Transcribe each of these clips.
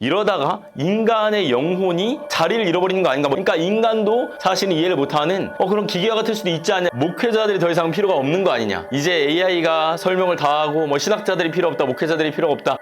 이러다가 인간의 영혼이 자리를 잃어버리는 거 아닌가. 그러니까 인간도 자신이 이해를 못하는 그런 기계가 같을 수도 있지 않냐. 목회자들이 더 이상 필요가 없는 거 아니냐. 이제 AI가 설명을 다 하고 신학자들이 필요 없다, 목회자들이 필요 없다.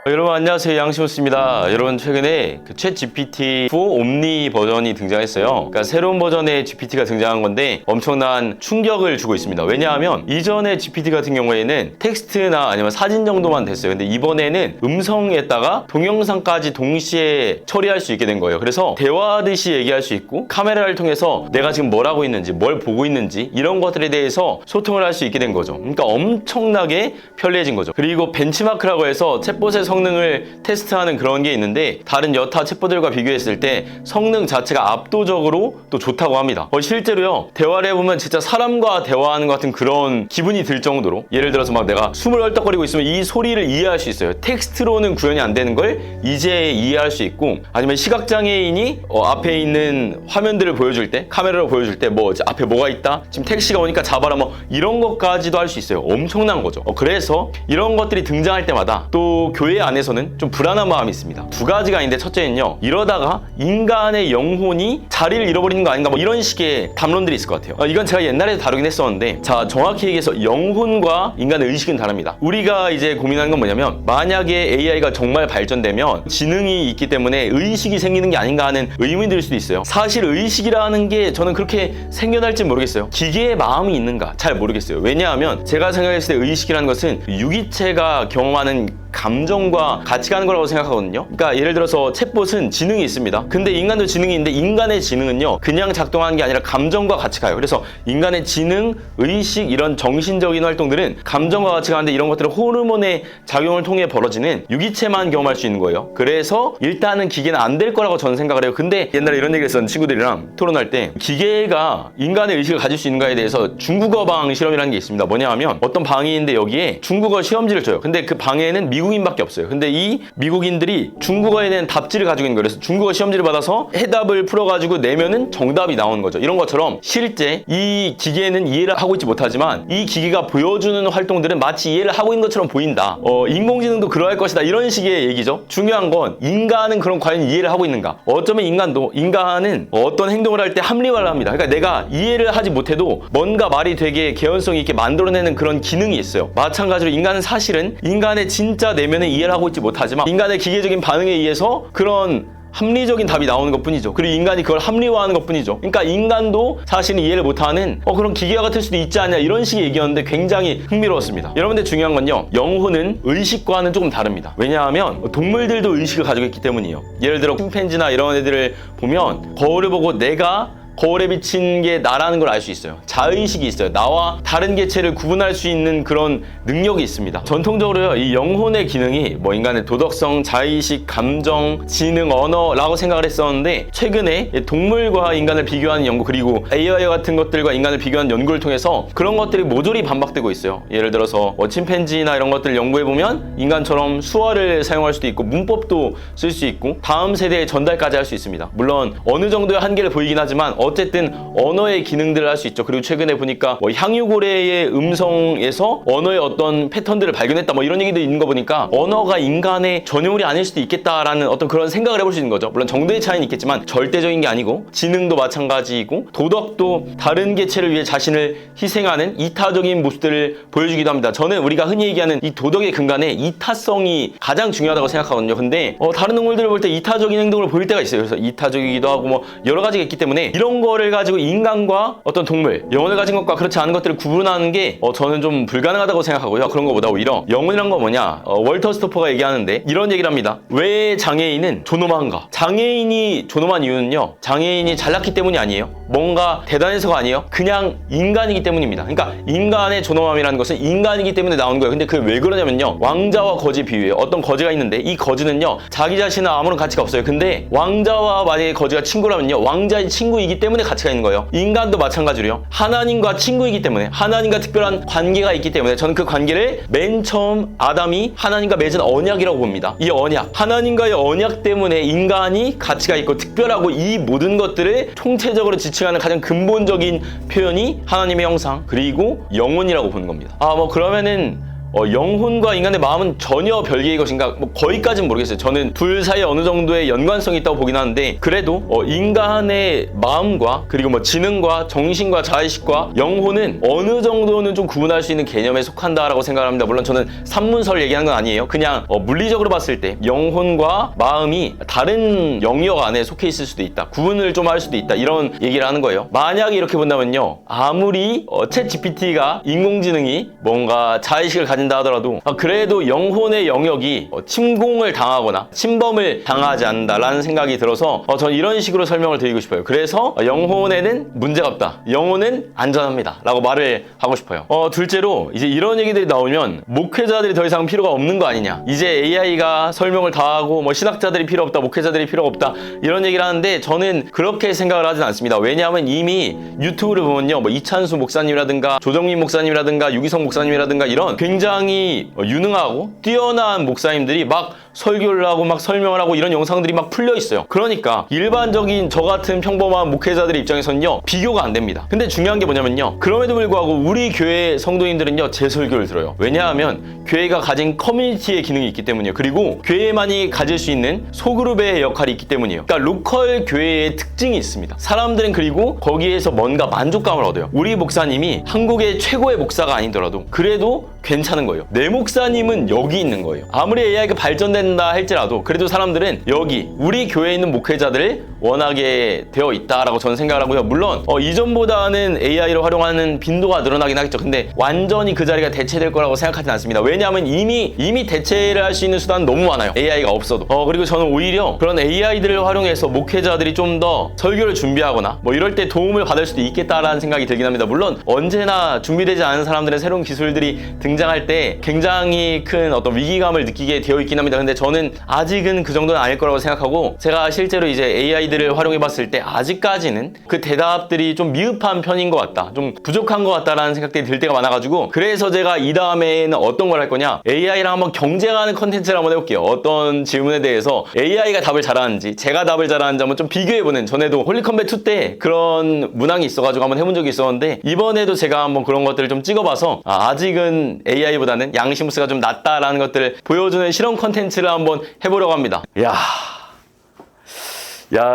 여러분 안녕하세요, 양시모스입니다. 여러분 최근에 챗 GPT-4 옴니 버전이 등장했어요. 그러니까 새로운 버전의 GPT가 등장한 건데 엄청난 충격을 주고 있습니다. 왜냐하면 이전의 GPT 같은 경우에는 텍스트나 아니면 사진 정도만 됐어요. 근데 이번에는 음성에다가 동영상까지 동시에 처리할 수 있게 된 거예요. 그래서 대화하듯이 얘기할 수 있고 카메라를 통해서 내가 지금 뭘 하고 있는지, 뭘 보고 있는지 이런 것들에 대해서 소통을 할 수 있게 된 거죠. 그러니까 엄청나게 편리해진 거죠. 그리고 벤치마크라고 해서 챗봇의 성능을 테스트하는 그런 게 있는데 다른 여타 챗봇들과 비교했을 때 성능 자체가 압도적으로 또 좋다고 합니다. 실제로요, 대화를 해보면 진짜 사람과 대화하는 것 같은 그런 기분이 들 정도로, 예를 들어서 막 내가 숨을 헐떡거리고 있으면 이 소리를 이해할 수 있어요. 텍스트로는 구현이 안 되는 걸 이제 이해할 수 있고, 아니면 시각장애인이 앞에 있는 화면들을 보여줄 때, 카메라로 보여줄 때 앞에 뭐가 있다, 지금 택시가 오니까 잡아라, 이런 것까지도 할 수 있어요. 엄청난 거죠. 그래서 이런 것들이 등장할 때마다 또 교회 안에서는 좀 불안한 마음이 있습니다. 두 가지가 있는데, 첫째는요, 이러다가 인간의 영혼이 자리를 잃어버리는 거 아닌가, 이런 식의 담론들이 있을 것 같아요. 이건 제가 옛날에도 다루긴 했었는데, 자, 정확히 얘기해서 영혼과 인간의 의식은 다릅니다. 우리가 이제 고민하는 건 뭐냐면, 만약에 AI가 정말 발전되면 지능이 있기 때문에 의식이 생기는 게 아닌가 하는 의문이 들 수도 있어요. 사실 의식이라는 게 저는 그렇게 생겨날지 모르겠어요. 기계의 마음이 있는가 잘 모르겠어요. 왜냐하면 제가 생각했을 때 의식이라는 것은 유기체가 경험하는 감정과 같이 가는 거라고 생각하거든요. 그러니까 예를 들어서 챗봇은 지능이 있습니다. 근데 인간도 지능이 있는데, 인간의 지능은요 그냥 작동하는 게 아니라 감정과 같이 가요. 그래서 인간의 지능, 의식, 이런 정신적인 활동들은 감정과 같이 가는데, 이런 것들은 호르몬의 작용을 통해 벌어지는 유기체만 경험할 수 있는 거예요. 그래서 일단은 기계는 안 될 거라고 저는 생각을 해요. 근데 옛날에 이런 얘기를 했었는데, 친구들이랑 토론할 때 기계가 인간의 의식을 가질 수 있는가에 대해서 중국어 방 실험이라는 게 있습니다. 뭐냐 하면, 어떤 방이 있는데 여기에 중국어 시험지를 줘요. 근데 그 방에는 미국인밖에 없어요. 근데 이 미국인들이 중국어에 대한 답지를 가지고 있는 거예요. 그래서 중국어 시험지를 받아서 해답을 풀어가지고 내면은 정답이 나오는 거죠. 이런 것처럼 실제 이 기계는 이해를 하고 있지 못하지만 이 기계가 보여주는 활동들은 마치 이해를 하고 있는 것처럼 보인다. 인공지능도 그러할 것이다. 이런 식의 얘기죠. 중요한 건 인간은 그럼 과연 이해를 하고 있는가? 어쩌면 인간은 어떤 행동을 할 때 합리화를 합니다. 그러니까 내가 이해를 하지 못해도 뭔가 말이 되게 개연성 있게 만들어내는 그런 기능이 있어요. 마찬가지로 인간은 사실은 인간의 진짜 내면의 이해를 하고 있지 못하지만 인간의 기계적인 반응에 의해서 그런 합리적인 답이 나오는 것 뿐이죠. 그리고 인간이 그걸 합리화하는 것 뿐이죠. 그러니까 인간도 자신이 이해를 못하는 그런 기계가 같을 수도 있지 않냐, 이런 식의 얘기였는데 굉장히 흥미로웠습니다. 여러분들 중요한 건요, 영혼은 의식과는 조금 다릅니다. 왜냐하면 동물들도 의식을 가지고 있기 때문이에요. 예를 들어 침팬지나 이런 애들을 보면 거울을 보고 내가 거울에 비친 게 나라는 걸 알 수 있어요. 자의식이 있어요. 나와 다른 개체를 구분할 수 있는 그런 능력이 있습니다. 전통적으로요, 이 영혼의 기능이 인간의 도덕성, 자의식, 감정, 지능, 언어라고 생각을 했었는데, 최근에 동물과 인간을 비교하는 연구, 그리고 AI 같은 것들과 인간을 비교하는 연구를 통해서 그런 것들이 모조리 반박되고 있어요. 예를 들어서 침팬지나 이런 것들 연구해보면 인간처럼 수어를 사용할 수도 있고 문법도 쓸 수 있고 다음 세대에 전달까지 할 수 있습니다. 물론 어느 정도의 한계를 보이긴 하지만 어쨌든 언어의 기능들을 할 수 있죠. 그리고 최근에 보니까 향유고래의 음성에서 언어의 어떤 패턴들을 발견했다, 이런 얘기도 있는 거 보니까 언어가 인간의 전유물이 아닐 수도 있겠다라는 어떤 그런 생각을 해볼 수 있는 거죠. 물론 정도의 차이는 있겠지만 절대적인 게 아니고, 지능도 마찬가지이고 도덕도 다른 개체를 위해 자신을 희생하는 이타적인 모습들을 보여주기도 합니다. 저는 우리가 흔히 얘기하는 이 도덕의 근간에 이타성이 가장 중요하다고 생각하거든요. 근데 다른 동물들을 볼 때 이타적인 행동을 보일 때가 있어요. 그래서 이타적이기도 하고 여러 가지가 있기 때문에 이런 거를 가지고 인간과 어떤 동물, 영혼을 가진 것과 그렇지 않은 것들을 구분하는 게 저는 좀 불가능하다고 생각하고요. 그런 것보다 오히려 영혼이란 건 뭐냐, 월터 스토퍼가 얘기하는데 이런 얘기를 합니다. 왜 장애인은 존엄한가? 장애인이 존엄한 이유는요, 장애인이 잘났기 때문이 아니에요. 뭔가 대단해서가 아니에요. 그냥 인간이기 때문입니다. 그러니까 인간의 존엄함이라는 것은 인간이기 때문에 나오는 거예요. 근데 그게 왜 그러냐면요, 왕자와 거지 비유예요. 어떤 거지가 있는데 이 거지는요 자기 자신은 아무런 가치가 없어요. 근데 왕자와 만약에 거지가 친구라면요, 왕자의 친구이기 때문에 가치가 있는 거예요. 인간도 마찬가지로요, 하나님과 친구이기 때문에, 하나님과 특별한 관계가 있기 때문에 저는 그 관계를 맨 처음 아담이 하나님과 맺은 언약이라고 봅니다. 이 언약, 하나님과의 언약 때문에 인간이 가치가 있고 특별하고, 이 모든 것들을 총체적으로 지칭하는 가장 근본적인 표현이 하나님의 형상 그리고 영혼이라고 보는 겁니다. 그러면은 영혼과 인간의 마음은 전혀 별개의 것인가? 뭐 거기까지는 모르겠어요. 저는 둘 사이에 어느 정도의 연관성이 있다고 보긴 하는데, 그래도 인간의 마음과 그리고 뭐 지능과 정신과 자의식과 영혼은 어느 정도는 좀 구분할 수 있는 개념에 속한다라고 생각을 합니다. 물론 저는 산문설 얘기하는 건 아니에요. 그냥 물리적으로 봤을 때 영혼과 마음이 다른 영역 안에 속해 있을 수도 있다. 구분을 좀 할 수도 있다. 이런 얘기를 하는 거예요. 만약에 이렇게 본다면요, 아무리 챗 GPT가 인공지능이 뭔가 자의식을 가진다 하더라도 그래도 영혼의 영역이 침공을 당하거나 침범을 당하지 않는다라는 생각이 들어서 저는 이런 식으로 설명을 드리고 싶어요. 그래서 영혼에는 문제가 없다, 영혼은 안전합니다 라고 말을 하고 싶어요. 둘째로 이제 이런 얘기들이 나오면 목회자들이 더 이상 필요가 없는 거 아니냐, 이제 AI가 설명을 다 하고 뭐 신학자들이 필요 없다, 목회자들이 필요가 없다, 이런 얘기를 하는데 저는 그렇게 생각을 하진 않습니다. 왜냐하면 이미 유튜브를 보면요, 뭐 이찬수 목사님이라든가 조정민 목사님이라든가 유기성 목사님이라든가 이런 굉장히 유능하고 뛰어난 목사님들이 막 설교를 하고 막 설명을 하고 이런 영상들이 막 풀려 있어요. 그러니까 일반적인 저 같은 평범한 목회자들의 입장에서는요, 비교가 안 됩니다. 근데 중요한 게 뭐냐면요, 그럼에도 불구하고 우리 교회 성도님들은요, 제 설교를 들어요. 왜냐하면 교회가 가진 커뮤니티의 기능이 있기 때문이에요. 그리고 교회만이 가질 수 있는 소그룹의 역할이 있기 때문이에요. 그러니까 로컬 교회의 특징이 있습니다. 사람들은 그리고 거기에서 뭔가 만족감을 얻어요. 우리 목사님이 한국의 최고의 목사가 아니더라도 그래도 괜찮은 거예요. 내 목사님은 여기 있는 거예요. 아무리 AI가 발전된다 할지라도 그래도 사람들은 여기 우리 교회에 있는 목회자들을 원하게 되어 있다라고 저는 생각을 하고요. 물론 이전보다는 AI를 활용하는 빈도가 늘어나긴 하겠죠. 근데 완전히 그 자리가 대체될 거라고 생각하진 않습니다. 왜냐하면 이미 대체를 할 수 있는 수단은 너무 많아요. AI가 없어도. 그리고 저는 오히려 그런 AI들을 활용해서 목회자들이 좀 더 설교를 준비하거나 뭐 이럴 때 도움을 받을 수도 있겠다라는 생각이 들긴 합니다. 물론 언제나 준비되지 않은 사람들은 새로운 기술들이 등장할 때 굉장히 큰 어떤 위기감을 느끼게 되어 있긴 합니다. 근데 저는 아직은 그 정도는 아닐 거라고 생각하고, 제가 실제로 이제 AI들을 활용해 봤을 때 아직까지는 그 대답들이 좀 미흡한 편인 것 같다, 좀 부족한 것 같다라는 생각들이 들 때가 많아가지고, 그래서 제가 이 다음에는 어떤 걸 할 거냐, AI랑 한번 경쟁하는 컨텐츠를 한번 해볼게요. 어떤 질문에 대해서 AI가 답을 잘하는지 제가 답을 잘하는지 한번 좀 비교해보는, 전에도 홀리컴뱃 2 때 그런 문항이 있어가지고 한번 해본 적이 있었는데, 이번에도 제가 한번 그런 것들을 좀 찍어봐서 아직은 AI보다는 양시무스가 좀 낫다라는 것들을 보여주는 실험 컨텐츠를 한번 해보려고 합니다. 야,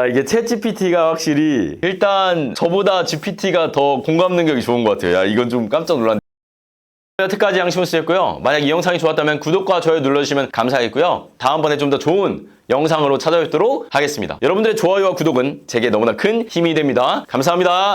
이게 챗 GPT가 확실히 일단 저보다 GPT가 더 공감 능력이 좋은 것 같아요. 야, 이건 좀 깜짝 놀랐네. 여태까지 양시무스였고요. 만약 이 영상이 좋았다면 구독과 좋아요 눌러주시면 감사하겠고요. 다음번에 좀 더 좋은 영상으로 찾아뵙도록 하겠습니다. 여러분들의 좋아요와 구독은 제게 너무나 큰 힘이 됩니다. 감사합니다.